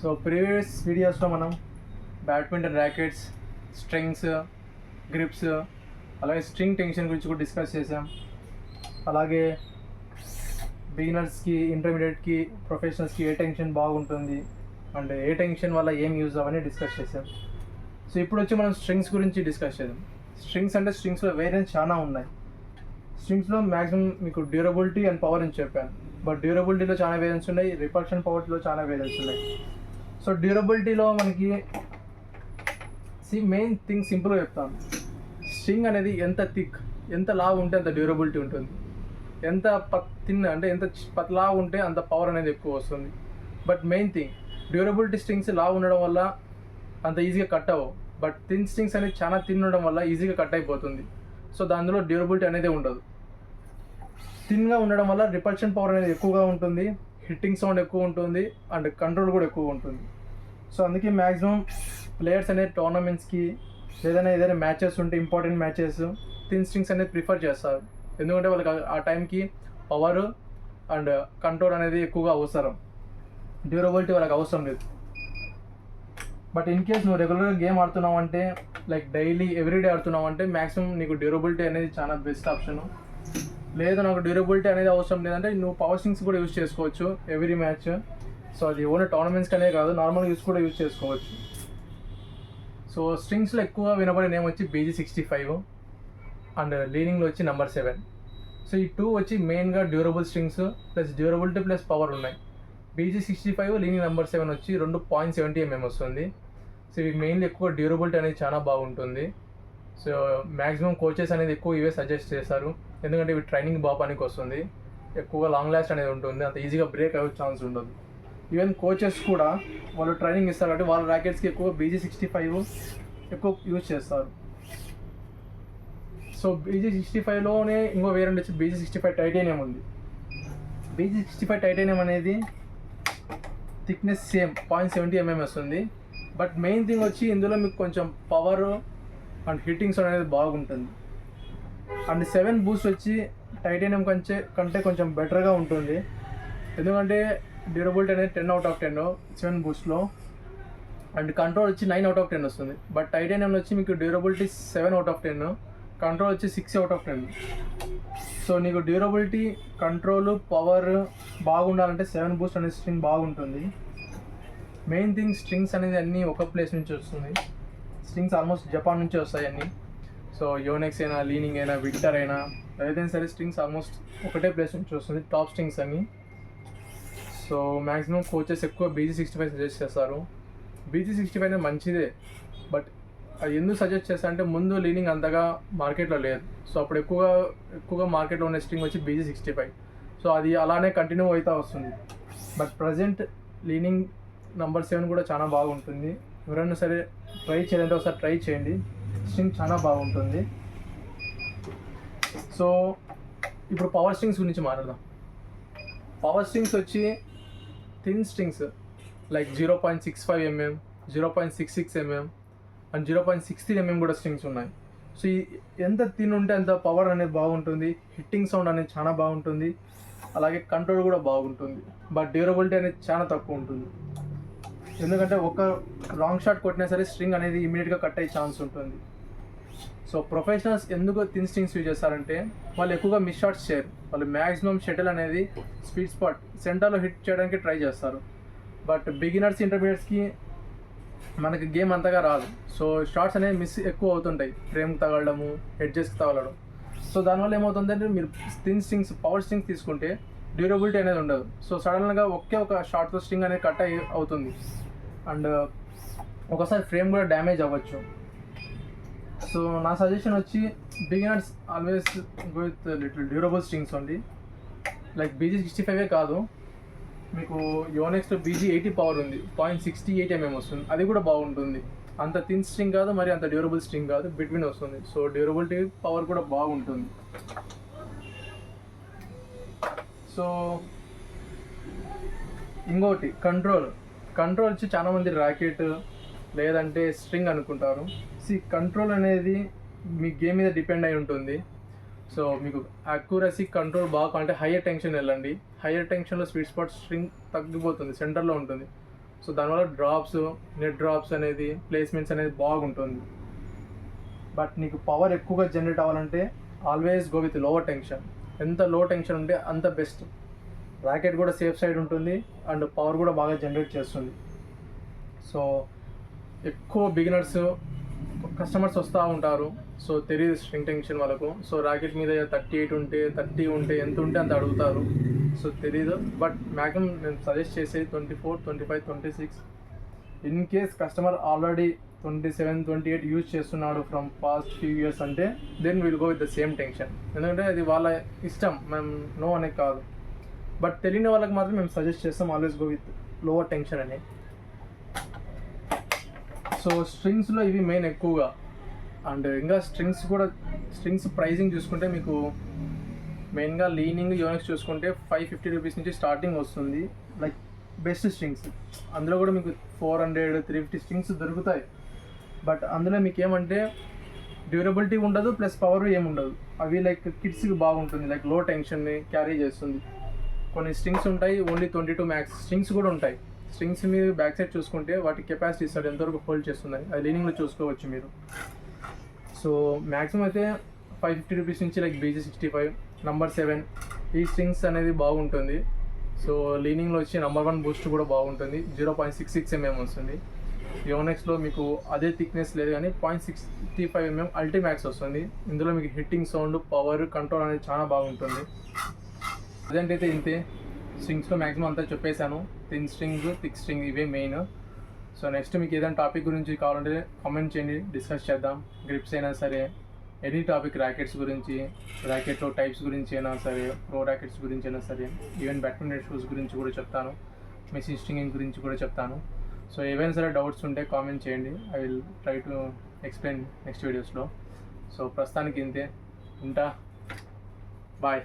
So previous వీడియోస్లో మనం badminton rackets, strings, grips, అలాగే స్ట్రింగ్ టెన్షన్ గురించి కూడా డిస్కస్ చేసాం. అలాగే బిగినర్స్కి, ఇంటర్మీడియట్కి, ప్రొఫెషనల్స్కి ఏ టెన్షన్ బాగుంటుంది అండ్ ఏ టెన్షన్ వల్ల ఏం యూజ్ అవన్నీ డిస్కస్ చేసాం. సో ఇప్పుడు వచ్చి మనం స్ట్రింగ్స్ గురించి డిస్కస్ చేద్దాం. స్ట్రింగ్స్ అంటే స్ట్రింగ్స్లో వేరియంట్స్ చాలా ఉన్నాయి. స్ట్రింగ్స్లో మ్యాక్సిమం మీకు డ్యూరబిలిటీ అండ్ పవర్ అని చెప్పాను, బట్ డ్యూరబిలిటీలో చాలా వేరియంట్స్ ఉన్నాయి, రిపల్షన్ పవర్లో చాలా వేరియంట్స్ ఉన్నాయి. సో డ్యూరబిలిటీలో మనకి మెయిన్ థింగ్ సింపుల్గా చెప్తాను. స్ట్రింగ్ అనేది ఎంత థిక్, ఎంత లావు ఉంటే అంత డ్యూరబిలిటీ ఉంటుంది. ఎంత థిన్ అంటే ఎంత లావు ఉంటే అంత పవర్ అనేది ఎక్కువ వస్తుంది. But main thing durability strings లావు ఉండడం వల్ల అంత ఈజీగా కట్ అవ్వవు, బట్ థిన్ స్ట్రింగ్స్ అనేది చాలా థిన్ ఉండడం వల్ల ఈజీగా కట్ అయిపోతుంది. సో దానిలో డ్యూరబిలిటీ అనేది ఉండదు. థిన్గా ఉండడం వల్ల రిపల్షన్ పవర్ అనేది ఎక్కువగా ఉంటుంది, హిట్టింగ్ సౌండ్ ఎక్కువ ఉంటుంది అండ్ కంట్రోల్ కూడా ఎక్కువ ఉంటుంది. సో అందుకే మ్యాక్సిమం ప్లేయర్స్ అనేది టోర్నమెంట్స్కి ఏదైనా మ్యాచెస్ ఉంటే, ఇంపార్టెంట్ మ్యాచెస్, థిన్ స్ట్రింగ్స్ అనేది ప్రిఫర్ చేస్తారు. ఎందుకంటే వాళ్ళకి ఆ టైంకి పవర్ అండ్ కంట్రోల్ అనేది ఎక్కువగా అవసరం, డ్యూరబిలిటీ వాళ్ళకి అవసరం లేదు. బట్ ఇన్ కేస్ నువ్వు రెగ్యులర్గా గేమ్ ఆడుతున్నావు అంటే, లైక్ డైలీ ఎవ్రీడే ఆడుతున్నావు అంటే మ్యాక్సిమం నీకు డ్యూరబిలిటీ అనేది చాలా బెస్ట్ ఆప్షను. లేదు నాకు డ్యూరబిలిటీ అనేది అవసరం లేదంటే నువ్వు పవర్ స్ట్రింగ్స్ కూడా యూజ్ చేసుకోవచ్చు ఎవ్రీ మ్యాచ్. సో అది ఓన్లీ టోర్నమెంట్స్కి అనే కాదు, నార్మల్ యూస్ కూడా యూజ్ చేసుకోవచ్చు. సో స్ట్రింగ్స్లో ఎక్కువ వినబడే నేమ్ వచ్చి BG65 అండ్ లీనింగ్లో వచ్చి నెంబర్ 7. సో ఈ 2 వచ్చి మెయిన్గా durable strings plus durability plus power ఉన్నాయి. BG65 లీనింగ్ నెంబర్ 7 వచ్చి 2.70 mm వస్తుంది. సో ఇవి మెయిన్లీ ఎక్కువ డ్యూరబిలిటీ అనేది చాలా బాగుంటుంది. సో మ్యాక్సిమం కోచెస్ అనేది ఎక్కువ ఇవే సజెస్ట్ చేస్తారు, ఎందుకంటే ఇవి ట్రైనింగ్ బాగా పనికి వస్తుంది, ఎక్కువగా లాంగ్ లాస్ట్ అనేది ఉంటుంది, అంత ఈజీగా బ్రేక్ అయ్యే ఛాన్స్ ఉండదు. ఈవెన్ కోచెస్ కూడా వాళ్ళు ట్రైనింగ్ ఇస్తారు కాబట్టి వాళ్ళ ర్యాకెట్స్కి ఎక్కువ BG65 ఎక్కువ యూజ్ చేస్తారు. సో BG65లోనే ఇంకో వేరియంట్ వచ్చి BG65 టైటానియం ఉంది. BG65 టైటానియం అనేది థిక్నెస్ సేమ్ 0.70 mm వస్తుంది. బట్ మెయిన్ థింగ్ వచ్చి ఇందులో మీకు కొంచెం పవర్ అండ్ హిట్టింగ్స్ అనేది బాగుంటుంది. అండ్ 7 బూస్ట్ వచ్చి టైటానియం కంటే కొంచెం బెటర్గా ఉంటుంది, ఎందుకంటే డ్యూరబిలిటీ అనేది 10 out of 10 7 బూస్ట్లో, అండ్ కంట్రోల్ వచ్చి 9 out of 10 వస్తుంది. బట్ టైటానియంలో వచ్చి మీకు డ్యూరబిలిటీ 7 out of 10, కంట్రోల్ వచ్చి 6 out of 10. సో నీకు డ్యూరబిలిటీ, కంట్రోల్, పవర్ బాగుండాలంటే 7 బూస్ట్ అనే స్ట్రింగ్ బాగుంటుంది. మెయిన్ థింగ్ స్ట్రింగ్స్ అనేది అన్నీ ఒక ప్లేస్ నుంచి వస్తుంది. స్ట్రింగ్స్ ఆల్మోస్ట్ జపాన్ నుంచి వస్తాయి అన్నీ. సో యోనెక్స్ అయినా, లీనింగ్ అయినా, విక్టర్ అయినా, ఏదైనా సరే స్ట్రింగ్స్ ఆల్మోస్ట్ ఒకటే ప్లేస్ నుంచి వస్తుంది, టాప్ స్ట్రింగ్స్ అన్నీ. సో మ్యాక్సిమం కోచెస్ ఎక్కువ BG65 సజెస్ట్ చేస్తారు. BG65 అనేది మంచిదే, బట్ అది ఎందుకు సజెస్ట్ చేస్తారు అంటే ముందు లీనింగ్ అంతగా మార్కెట్లో లేదు. సో అప్పుడు ఎక్కువగా మార్కెట్లో ఉన్న స్ట్రింగ్ వచ్చి BG65. సో అది అలానే కంటిన్యూ అవుతూ వస్తుంది. బట్ ప్రజెంట్ లీనింగ్ నెంబర్ 7 కూడా చాలా బాగుంటుంది. ఎవరైనా సరే ట్రై చేయాలంటే ఒకసారి ట్రై చేయండి, స్ట్రింగ్ చాలా బాగుంటుంది. సో ఇప్పుడు పవర్ స్ట్రింగ్స్ గురించి మాట్లాడదాం. పవర్ స్ట్రింగ్స్ వచ్చి thin strings like 0.65 mm, 0.66 mm and 0.63 mm కూడా స్ట్రింగ్స్ ఉన్నాయి. సో ఎంత థిన్ ఉంటే అంత పవర్ అనేది బాగుంటుంది, హిట్టింగ్ సౌండ్ అనేది చాలా బాగుంటుంది, అలాగే కంట్రోల్ కూడా బాగుంటుంది. బట్ డ్యూరబిలిటీ అనేది చాలా తక్కువ ఉంటుంది, ఎందుకంటే ఒక రాంగ్ షాట్ కొట్టినా సరే స్ట్రింగ్ అనేది ఇమీడియట్గా కట్ అయ్యే ఛాన్స్ ఉంటుంది. సో ప్రొఫెషనల్స్ ఎందుకు థిన్ స్ట్రింగ్స్ యూజ్ చేస్తారంటే వాళ్ళు ఎక్కువగా మిస్ షాట్స్ చేయరు. వాళ్ళు మ్యాక్సిమం షటిల్ అనేది స్వీట్ స్పాట్ సెంటర్లో హిట్ చేయడానికి ట్రై చేస్తారు. బట్ బిగినర్స్, ఇంటర్మీడియట్స్కి మనకి గేమ్ అంతగా రాదు. సో షాట్స్ అనేవి మిస్ ఎక్కువ అవుతుంటాయి, ఫ్రేమ్కి తగలడము, ఎడ్జెస్కి తగలడం. సో దానివల్ల ఏమవుతుందంటే మీరు థిన్ స్ట్రింగ్స్, పవర్ స్ట్రింగ్స్ తీసుకుంటే డ్యూరబిలిటీ అనేది ఉండదు. సో సడన్గా ఒక షార్ట్తో స్ట్రింగ్ అనేది కట్ అవుతుంది అండ్ ఒకసారి ఫ్రేమ్ కూడా డ్యామేజ్ అవ్వచ్చు. సో నా సజెషన్ వచ్చి beginners always go with little durable strings only. Like BG65 కాదు, మీకు యోనెక్స్లో BG80 పవర్ ఉంది, 0.68 mm వస్తుంది, అది కూడా బాగుంటుంది. అంత థిన్ స్ట్రింగ్ కాదు, మరి అంత డ్యూరబుల్ స్ట్రింగ్ కాదు, బిట్వీన్ వస్తుంది. సో డ్యూరబిలిటీ, పవర్ కూడా బాగుంటుంది. సో ఇంకోటి కంట్రోల్ వచ్చి చాలామంది ర్యాకెట్ లేదంటే స్ట్రింగ్ అనుకుంటారు. కంట్రోల్ అనేది మీ గేమ్ మీద డిపెండ్ అయి ఉంటుంది. సో మీకు అక్యురసీ, కంట్రోల్ బాగా అంటే హయ్యర్ టెన్షన్ వెళ్ళండి. హయ్యర్ టెన్షన్లో స్వీట్ స్పాట్ స్ట్రింగ్ తగ్గిపోతుంది, సెంటర్లో ఉంటుంది. సో దానివల్ల డ్రాప్స్, నెట్ డ్రాప్స్ అనేది, ప్లేస్మెంట్స్ అనేది బాగుంటుంది. బట్ నీకు పవర్ ఎక్కువగా జనరేట్ అవ్వాలంటే always go with lower tension. ఎంత లో టెన్షన్ ఉంటే అంత బెస్ట్. ర్యాకెట్ కూడా సేఫ్ సైడ్ ఉంటుంది అండ్ పవర్ కూడా బాగా జనరేట్ చేస్తుంది. సో ఎక్కువ బిగినర్స్ కస్టమర్స్ వస్తూ ఉంటారు. సో తెలియదు స్ట్రింగ్ టెన్షన్ వాళ్ళకు. సో ర్యాకెట్ మీద 38 ఉంటే, 30 ఉంటే, ఎంత ఉంటే అంత అడుగుతారు. సో తెలీదు. బట్ మ్యాక్సిమం నేను సజెస్ట్ చేసేది 24, 25, 26. In case customer already 27, 28 use చేస్తున్నాడు ఫ్రమ్ పాస్ట్ ఫ్యూ ఇయర్స్ అంటే then will go with the same tension. ఎందుకంటే అది వాళ్ళ ఇష్టం, మేము నో అనేది కాదు. బట్ తెలియని వాళ్ళకి మాత్రం మేము సజెస్ట్ చేస్తాం always go with lower tension అని. సో స్ట్రింగ్స్లో ఇవి మెయిన్ ఎక్కువగా. అండ్ ఇంకా స్ట్రింగ్స్ ప్రైజింగ్ చూసుకుంటే మీకు మెయిన్గా లీనింగ్, యోనెక్స్ చూసుకుంటే 550 రూపీస్ నుంచి స్టార్టింగ్ వస్తుంది. Like best strings. అందులో కూడా మీకు 400, 350 స్ట్రింగ్స్ దొరుకుతాయి. బట్ అందులో మీకు ఏమంటే డ్యూరబిలిటీ ఉండదు, ప్లస్ పవర్ ఏముండదు. అవి లైక్ కిడ్స్కి బాగుంటుంది, లైక్ లో టెన్షన్ని క్యారీ చేస్తుంది. కొన్ని స్ట్రింగ్స్ ఉంటాయి ఓన్లీ 22 మ్యాక్స్ స్ట్రింగ్స్ కూడా ఉంటాయి. స్ట్రింగ్స్ మీరు బ్యాక్ సైడ్ చూసుకుంటే వాటి కెపాసిటీ ఇస్తాడు, ఎంతవరకు హోల్డ్ చేస్తుంది అది లీనింగ్లో చూసుకోవచ్చు మీరు. సో మ్యాక్సిమం అయితే 550 రూపీస్ నుంచి లైక్ BG65 నంబర్ 7 ఈ స్ట్రింగ్స్ అనేది బాగుంటుంది. సో లీనింగ్లో వచ్చి నంబర్ 1 బూస్ట్ కూడా బాగుంటుంది. 0.66 mm వస్తుంది. యోనెక్స్లో మీకు అదే థిక్నెస్ లేదు కానీ 0.65 mm అల్టిమాక్స్ వస్తుంది. ఇందులో మీకు హిట్టింగ్ సౌండ్, పవర్, కంట్రోల్ అనేది చాలా బాగుంటుంది. ప్రజెంట్ అయితే ఇంతే. స్ట్రింగ్స్లో మ్యాక్సిమం అంతా చెప్పేశాను. థిన్ స్ట్రింగ్, థిక్ స్ట్రింగ్ ఇవే మెయిన్. సో నెక్స్ట్ మీకు ఏదైనా టాపిక్ గురించి కావాలంటే కామెంట్ చేయండి, డిస్కస్ చేద్దాం. గ్రిప్స్ అయినా సరే, ఎనీ టాపిక్, ర్యాకెట్స్ గురించి, ర్యాకెట్లో టైప్స్ గురించి అయినా సరే, ప్రో ర్యాకెట్స్ గురించి అయినా సరే, ఈవెన్ బ్యాడ్మింటన్ షూస్ గురించి కూడా చెప్తాను, మెషిన్ స్ట్రింగింగ్ గురించి కూడా చెప్తాను. సో ఏవైనా సరే డౌట్స్ ఉంటే కామెంట్ చేయండి. I will try to explain next వీడియోస్లో. సో ప్రస్తుతానికి ఇంతే. ఉంటా. బాయ్.